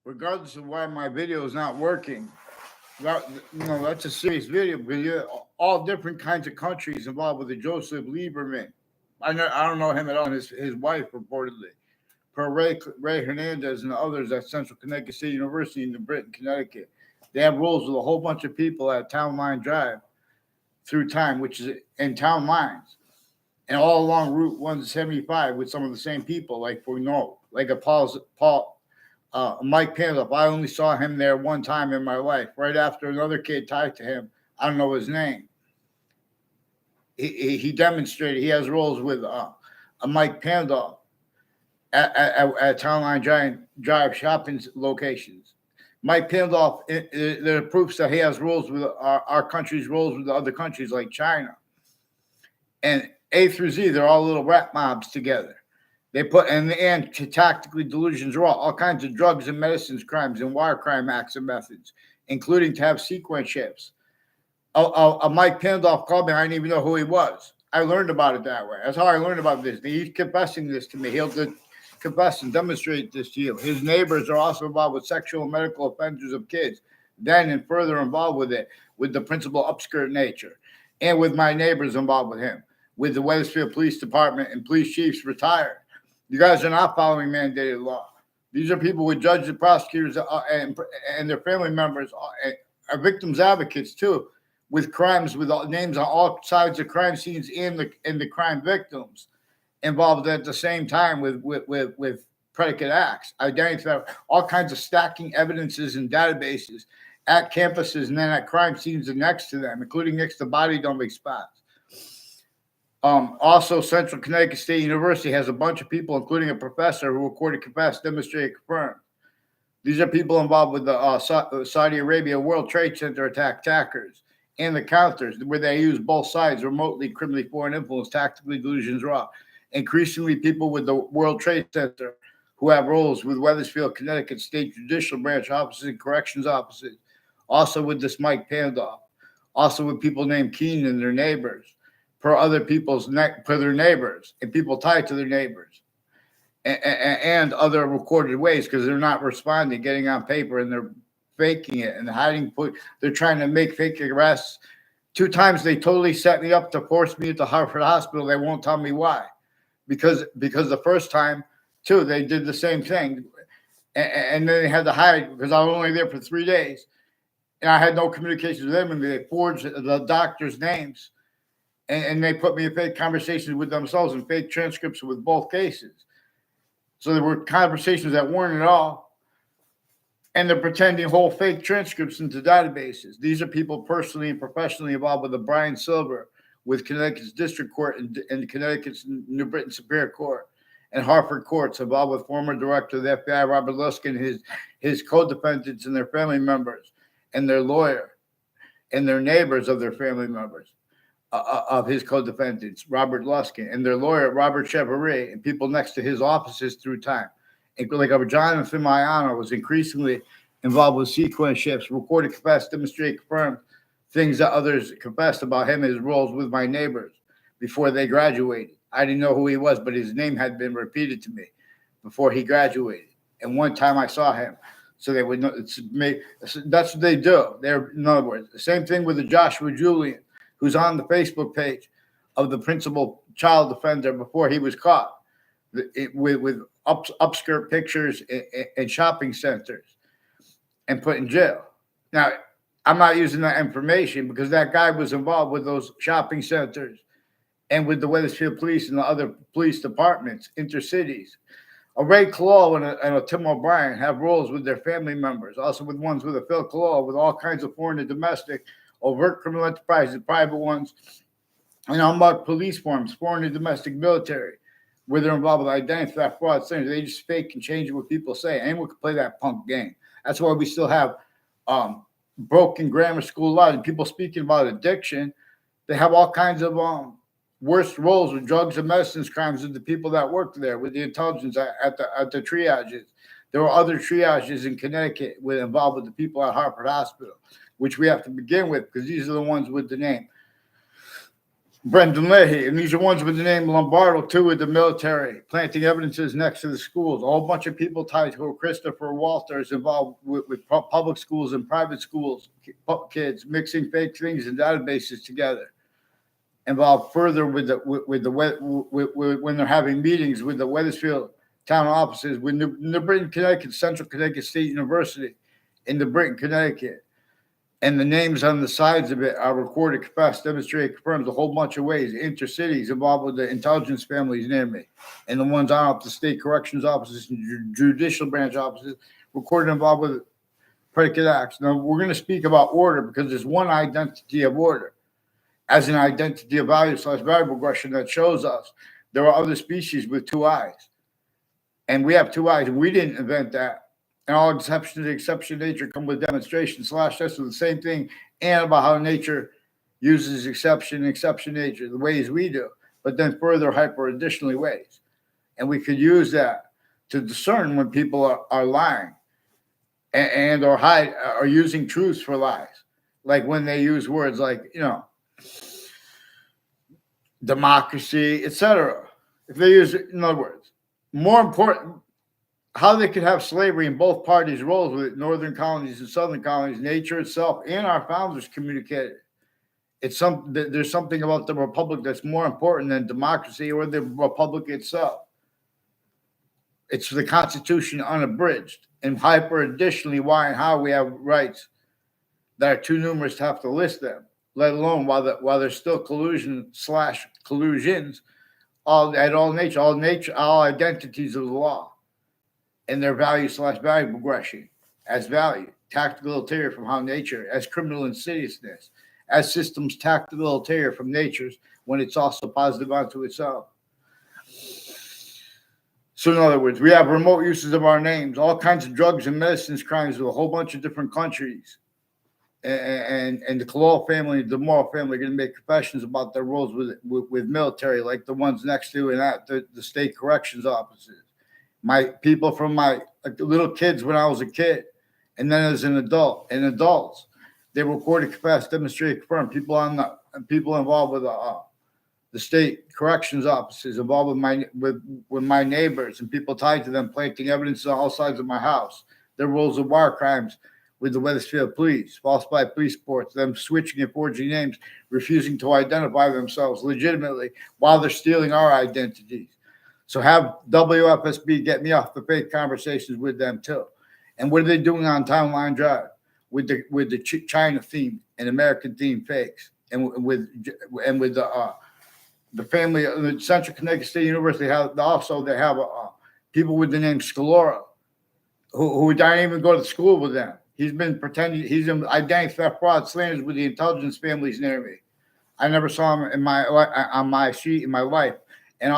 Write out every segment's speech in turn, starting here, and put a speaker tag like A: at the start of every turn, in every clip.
A: regardless of why my video is not working. That's a serious video because you're all different kinds of countries involved with the Joseph Lieberman. I don't know him at all. And his wife reportedly, per Ray Hernandez and others at Central Connecticut State University in New Britain, Connecticut. They have roles with a whole bunch of people at Town Line Drive through time, which is in town lines, and all along Route 175 with some of the same people. Like we know, like a Mike Pandolph. I only saw him there one time in my life, right after another kid tied to him. I don't know his name. He demonstrated he has roles with a Mike Pandolph at Town Line Drive shopping locations. Mike Pandolph, there are proofs that he has roles with our country's roles with other countries like China. And A through Z, they're all little rap mobs together. They put in the end tactically delusions are all kinds of drugs and medicines crimes and wire crime acts and methods, including to have sequence shifts. Mike Pandolph called me. I didn't even know who he was. I learned about it that way. That's how I learned about this. He's confessing this to me. He'll confess and demonstrate this to you. His neighbors are also involved with sexual and medical offenders of kids, then and further involved with it, with the principal upskirt nature, and with my neighbors involved with him, with the Wethersfield Police Department and police chiefs retired. You guys are not following mandated law. These are people with judges and prosecutors and their family members, are victims advocates too, with crimes with names on all sides of crime scenes and the crime victims involved at the same time with predicate acts, identify all kinds of stacking evidences and databases at campuses and then at crime scenes and next to them, including next to body dumping spots. Also, Central Connecticut State University has a bunch of people, including a professor who recorded, confessed, demonstrated, confirmed. These are people involved with the Saudi Arabia World Trade Center attackers and the counters, where they use both sides remotely, criminally foreign influence, tactically delusions raw. Increasingly, people with the World Trade Center who have roles with Wethersfield, Connecticut State Judicial Branch offices and corrections offices. Also with this Mike Pandolph. Also with people named Keen and their neighbors. Per their neighbors and people tied to their neighbors, and other recorded ways because they're not responding, getting on paper, and they're faking it and hiding. They're trying to make fake arrests. 2 times they totally set me up to force me into Hartford Hospital. They won't tell me why, because the first time too they did the same thing, and then they had to hide because I was only there for 3 days, and I had no communications with them, and they forged the doctors' names. And they put me in fake conversations with themselves and fake transcripts with both cases. So there were conversations that weren't at all. And they're pretending whole fake transcripts into databases. These are people personally and professionally involved with the Brian Silver, with Connecticut's District Court and Connecticut's New Britain Superior Court and Hartford Courts, involved with former Director of the FBI, Robert Luskin, his co-defendants and their family members, and their lawyer, and their neighbors of their family members. Of his co-defendants, Robert Luskin, and their lawyer, Robert Chevalier, and people next to his offices through time. And like Jonathan Maiano was increasingly involved with sequence shifts, recorded, confessed, demonstrated, confirmed things that others confessed about him, his roles with my neighbors before they graduated. I didn't know who he was, but his name had been repeated to me before he graduated. And one time I saw him. So they would know. That's what they do. They're, in other words, the same thing with the Joshua Julian, who's on the Facebook page of the principal child offender before he was caught, with upskirt pictures and shopping centers and put in jail. Now, I'm not using that information because that guy was involved with those shopping centers and with the Wethersfield Police and the other police departments, intercities. A Ray Colal and a Tim O'Brien have roles with their family members, also with ones with a Phil Colal, with all kinds of foreign and domestic overt criminal enterprises, private ones, and unmarked police forms, foreign and domestic military, where they're involved with identity theft, fraud, things. They just fake and change what people say. Anyone can play that punk game. That's why we still have broken grammar school laws and people speaking about addiction. They have all kinds of worst roles with drugs and medicines crimes with the people that work there, with the intelligence at the triages. There were other triages in Connecticut involved with the people at Hartford Hospital, which we have to begin with because these are the ones with the name. Brendan Leahy, and these are ones with the name Lombardo, too, with the military, planting evidences next to the schools. A whole bunch of people tied to Christopher Walter is involved with public schools and private schools, kids mixing fake things and databases together. Involved further with when they're having meetings with the Wethersfield town offices, with New Britain, Connecticut, Central Connecticut State University in New Britain, Connecticut. And the names on the sides of it are recorded, confessed, demonstrated, confirmed a whole bunch of ways. Intercities involved with the intelligence families near me, and the ones on up the state corrections offices and judicial branch offices recorded involved with predicate acts. Now, we're going to speak about order because there's one identity of order as an identity of value/variable progression that shows us there are other species with two eyes. And we have two eyes, and we didn't invent that. And all exceptions to exception nature come with demonstration /tests with the same thing, and about how nature uses exception nature the ways we do, but then further hyper additionally ways. And we could use that to discern when people are lying and or hide or using truths for lies. Like when they use words like, democracy, etc. If they use it, in other words, more important, how they could have slavery in both parties' roles with northern colonies and southern colonies, nature itself and our founders communicated. There's something about the republic that's more important than democracy or the republic itself. It's the Constitution unabridged, and hyper additionally why and how we have rights that are too numerous to have to list them, let alone while there's still collusions, all identities of the law. And their value/value progression as value, tactical ulterior from how nature, as criminal insidiousness, as systems tactical ulterior from nature's when it's also positive unto itself. So in other words, we have remote uses of our names, all kinds of drugs and medicines crimes with a whole bunch of different countries. And the Colloidal family, the DiMauro family are going to make confessions about their roles with military, like the ones next to and at the state corrections offices. My people from my little kids when I was a kid, and then as an adult, and adults, they recorded, confessed, demonstrated, confirmed. People involved with the state corrections offices, involved with my neighbors and people tied to them, planting evidence on all sides of my house. Their roles of war crimes with the Wethersfield police, falsified police reports, them switching and forging names, refusing to identify themselves legitimately while they're stealing our identities. So have WFSB get me off the fake conversations with them too. And what are they doing on Town Line Drive with the China theme and American theme fakes, and with the family of the Central Connecticut State University they have people with the name Scalora who don't even go to school with them. He's been pretending he's in identity theft, fraud, slanders with the intelligence families near me. I never saw him on my street in my life. And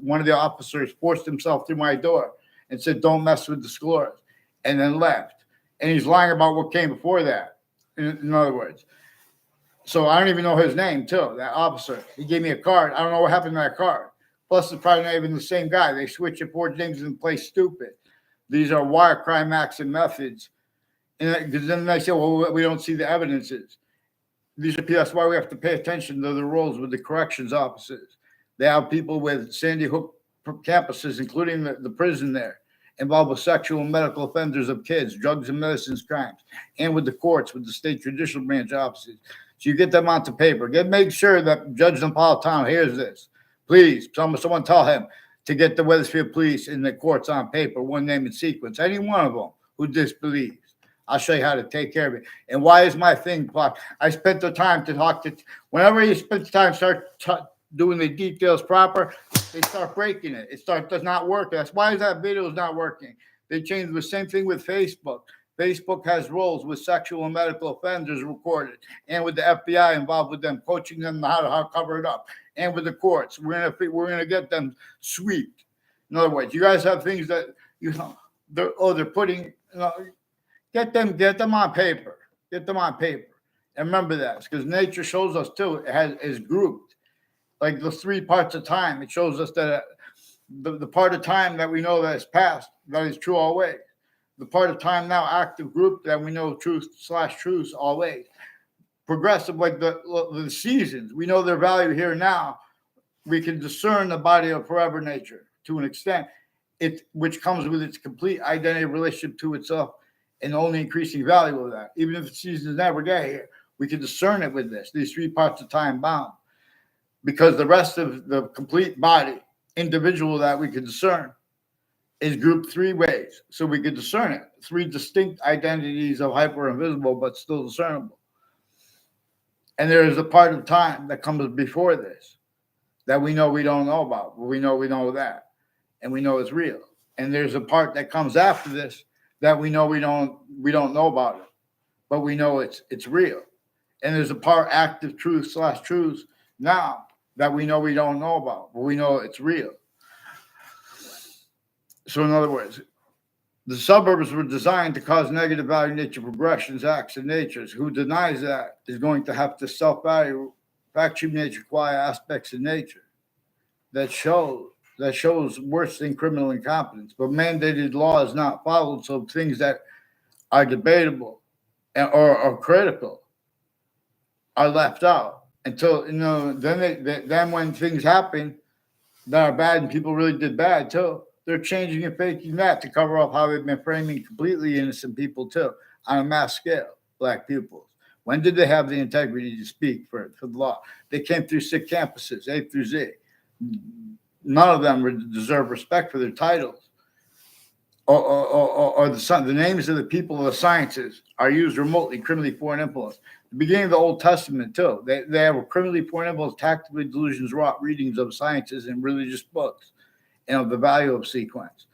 A: one of the officers forced himself through my door and said, "Don't mess with the Scalors," and then left. And he's lying about what came before that, in other words. So I don't even know his name, too, that officer. He gave me a card. I don't know what happened to that card. Plus, it's probably not even the same guy. They switch and forge names and play stupid. These are wire crime acts and methods. And because then they say, well, we don't see the evidences. That's why we have to pay attention to the roles with the corrections officers. They have people with Sandy Hook campuses, including the prison there, involved with sexual and medical offenders of kids, drugs and medicines crimes, and with the courts, with the state judicial branch offices. So you get them onto paper. Make sure that Judge Napolitano hears this. Please, someone tell him to get the Wethersfield police in the courts on paper, one name and sequence, any one of them who disbelieves. I'll show you how to take care of it. And why is my thing blocked? I spent the time to talk to, whenever you spend the time, doing the details proper, they start breaking it. Does not work. That's why that video is not working. They changed the same thing with Facebook. Facebook has roles with sexual and medical offenders recorded, and with the FBI involved with them, coaching them how to cover it up, and with the courts. We're gonna get them swept. In other words, you guys have things that they're putting. Get them on paper. Get them on paper, and remember that because nature shows us too. It is grouped. Like the 3 parts of time, it shows us that the part of time that we know that is past, that is true always. The part of time now, active group that we know truths always. progressive, like the seasons. We know their value here and now. We can discern the body of forever nature to an extent, which comes with its complete identity relationship to itself and only increasing value of that. Even if the seasons never get here, we can discern it with these 3 parts of time bound. Because the rest of the complete body, individual that we can discern, is grouped 3 ways. So we can discern it. 3 distinct identities of hyper invisible, but still discernible. And there is a part of time that comes before this that we know we don't know about, but we know that. And we know it's real. And there's a part that comes after this that we know we don't know about it, but we know it's real. And there's a part active truth/truths now that we know don't know about, but we know it's real. So in other words, the suburbs were designed to cause negative value nature progressions, acts, and natures. Who denies that is going to have to self-value fact-sheet nature, quality aspects of nature that shows worse than criminal incompetence. But mandated law is not followed, so things that are debatable or critical are left out until then when things happen that are bad and people really did bad too, they're changing and faking that to cover up how they've been framing completely innocent people too on a mass scale. Black pupils, when did they have the integrity to speak for the law? They came through 6 campuses, A through Z. None of them deserve respect for their titles or the names of the people of the sciences are used remotely criminally foreign influence. The beginning of the Old Testament too, they have a criminally foreign influence, tactically delusions wrought readings of sciences and religious books and of the value of sequence.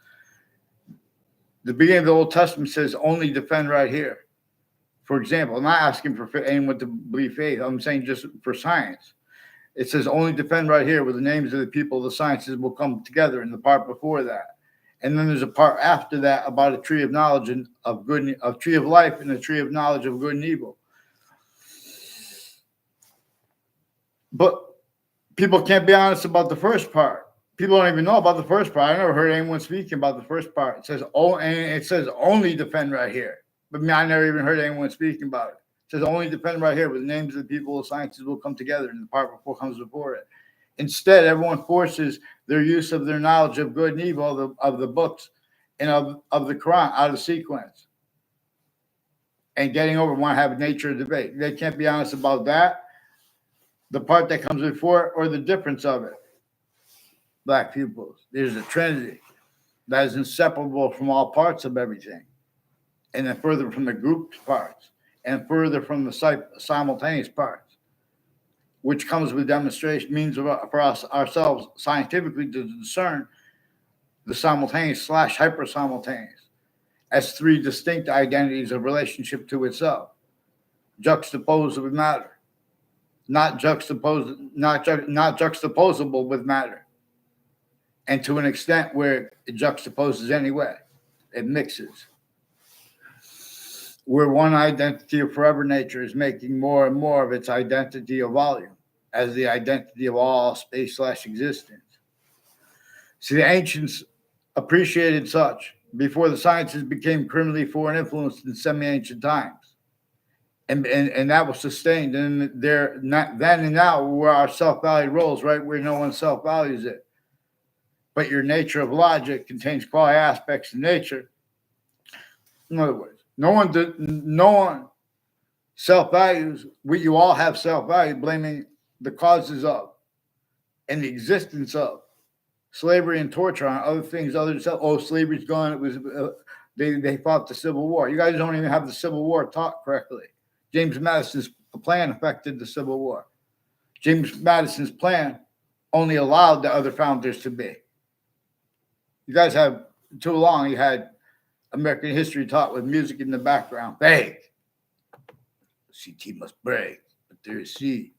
A: The beginning of the Old Testament says only defend right here. For example, I'm not asking for anyone to believe faith. I'm saying just for science. It says only defend right here where the names of the people of the sciences will come together in the part before that. And then there's a part after that about a tree of knowledge and of good, a tree of life and a tree of knowledge of good and evil. But people can't be honest about the first part. People don't even know about the first part. I never heard anyone speaking about the first part. It says only defend right here. But I never even heard anyone speaking about it. It says only defend right here where the names of the people of sciences will come together and the part before comes before it. Instead, everyone forces their use of their knowledge of good and evil of the books and of the Quran out of sequence. And getting over want to have a nature of debate. They can't be honest about that, the part that comes before it, or the difference of it. Black pupils. There's a trinity that is inseparable from all parts of everything. And then further from the grouped parts. And further from the simultaneous parts. Which comes with demonstration, means for us ourselves scientifically to discern the simultaneous / hyper simultaneous as 3 distinct identities of relationship to itself, juxtaposed with matter, not juxtaposable with matter, and to an extent where it juxtaposes anyway, it mixes. Where one identity of forever nature is making more and more of its identity of volume as the identity of all space / existence. See, the ancients appreciated such before the sciences became criminally foreign influenced in semi-ancient times. And that was sustained. And then and now where our self-value rolls, right, where no one self-values it. But your nature of logic contains quality aspects of nature. In other words, no one self-values. You all have self-value, blaming the causes of and the existence of slavery and torture on other things other than self. Oh, slavery's gone. It was they fought the Civil War. You guys don't even have the Civil War taught correctly. James Madison's plan affected the Civil War. James Madison's plan only allowed the other founders to be. You guys have too long. You had American history taught with music in the background. Fake. CT must break, but there is C.